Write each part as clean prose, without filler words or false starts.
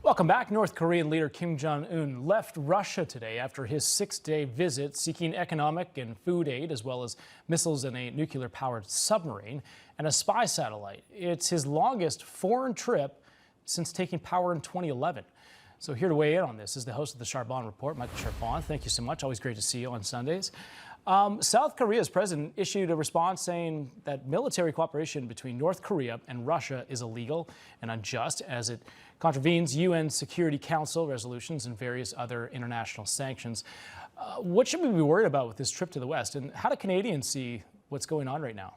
Welcome back. North Korean leader Kim Jong-un left Russia today after his 6-day visit, seeking economic and food aid, as well as missiles and a nuclear-powered submarine and a spy satellite. It's his longest foreign trip since taking power in 2011. So here to weigh in on this is the host of the Charbon Report, Michael Charbon. Thank you so much. Always great to see you on Sundays. South Korea's president issued a response saying that military cooperation between North Korea and Russia is illegal and unjust, as it contravenes UN Security Council resolutions and various other international sanctions. What should we be worried about with this trip to the West, and how do Canadians see what's going on right now?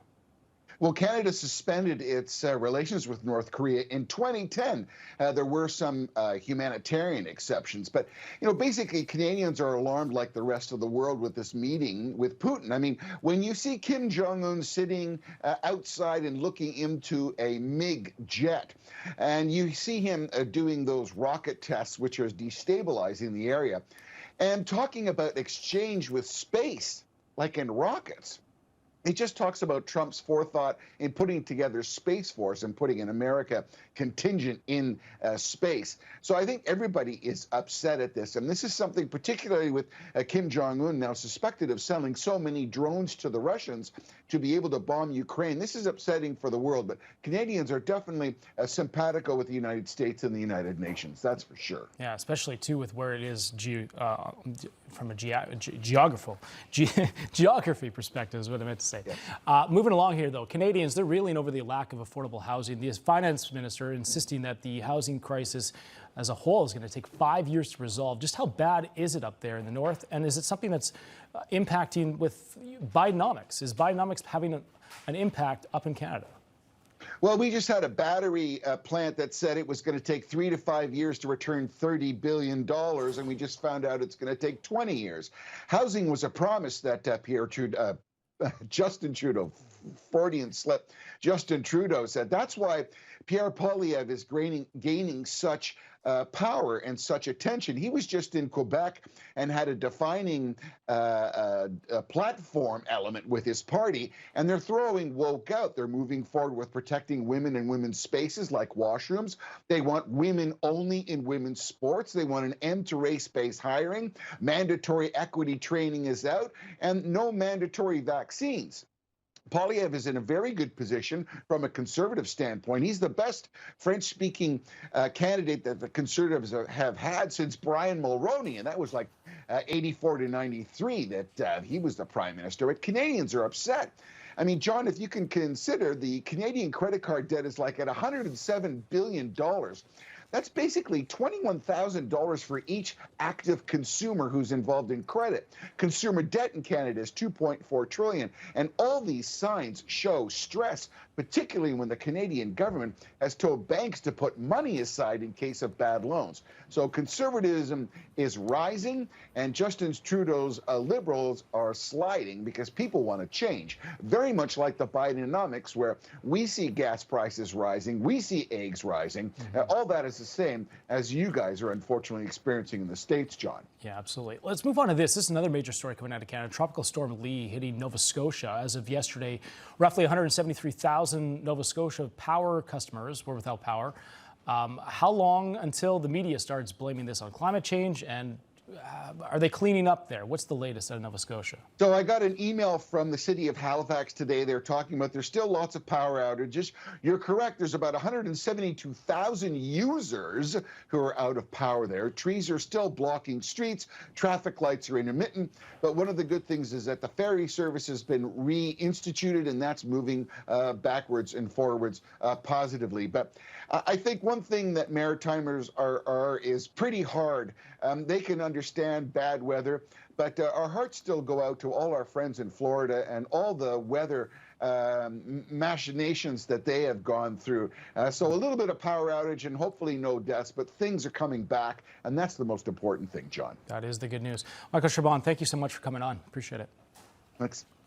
Well, Canada suspended its relations with North Korea in 2010. There were some humanitarian exceptions, but basically Canadians are alarmed like the rest of the world with this meeting with Putin. I mean, when you see Kim Jong-un sitting outside and looking into a MiG jet, and you see him doing those rocket tests, which are destabilizing the area, and talking about exchange with space, like in rockets. He just talks about Trump's forethought in putting together Space Force and putting an America contingent in space. So I think everybody is upset at this. And this is something particularly with Kim Jong-un now suspected of selling so many drones to the Russians to be able to bomb Ukraine. This is upsetting for the world. But Canadians are definitely simpatico with the United States and the United Nations. That's for sure. Yeah, especially, too, with where it is from a geography perspective is what I meant to say. Yeah. Moving along here, though, Canadians, they're reeling over the lack of affordable housing. The finance minister insisting that the housing crisis as a whole is going to take 5 years to resolve. Just how bad is it up there in the north? And is it something that's impacting with Bidenomics? Is Bidenomics having an impact up in Canada? Well, we just had a battery plant that said it was going to take 3 to 5 years to return $30 billion, and we just found out it's going to take 20 years. Housing was a promise that Justin Trudeau, Freudian slip, Justin Trudeau said. That's why Pierre Poilievre is gaining such power and such attention. He was just in Quebec and had a defining platform element with his party, and they're throwing woke out. They're moving forward with protecting women and women's spaces like washrooms. They want women only in women's sports. They want an end to race-based hiring. Mandatory equity training is out, and no mandatory vaccines. Poilievre is in a very good position from a conservative standpoint. He's the best French-speaking candidate that the Conservatives have had since Brian Mulroney, and that was like 84 to 93 that he was the prime minister. But Canadians are upset. I mean, John, if you can consider the Canadian credit card debt is like at $107 billion. That's basically $21,000 for each active consumer who's involved in credit. Consumer debt in Canada is $2.4 trillion. And all these signs show stress, particularly when the Canadian government has told banks to put money aside in case of bad loans. So conservatism is rising, and Justin Trudeau's Liberals are sliding because people want to change. Very much like the Bidenomics, where we see gas prices rising, we see eggs rising. All that is the same as you guys are unfortunately experiencing in the States, John. Yeah, absolutely. Let's move on to this. This is another major story coming out of Canada. Tropical Storm Lee hitting Nova Scotia. As of yesterday, roughly 173,000 Nova Scotia power customers were without power. How long until the media starts blaming this on climate change, and are they cleaning up there? What's the latest out of Nova Scotia? So I got an email from the city of Halifax today. They're talking about there's still lots of power outages. You're correct. There's about 172,000 users who are out of power there. Trees are still blocking streets. Traffic lights are intermittent. But one of the good things is that the ferry service has been reinstituted, and that's moving backwards and forwards positively. But I think one thing that Maritimers is pretty hard. They can understand bad weather, but our hearts still go out to all our friends in Florida and all the weather machinations that they have gone through. So a little bit of power outage and hopefully no deaths, but things are coming back, and that's the most important thing, John. That is the good news. Michael Charbon, thank you so much for coming on. Appreciate it. Thanks.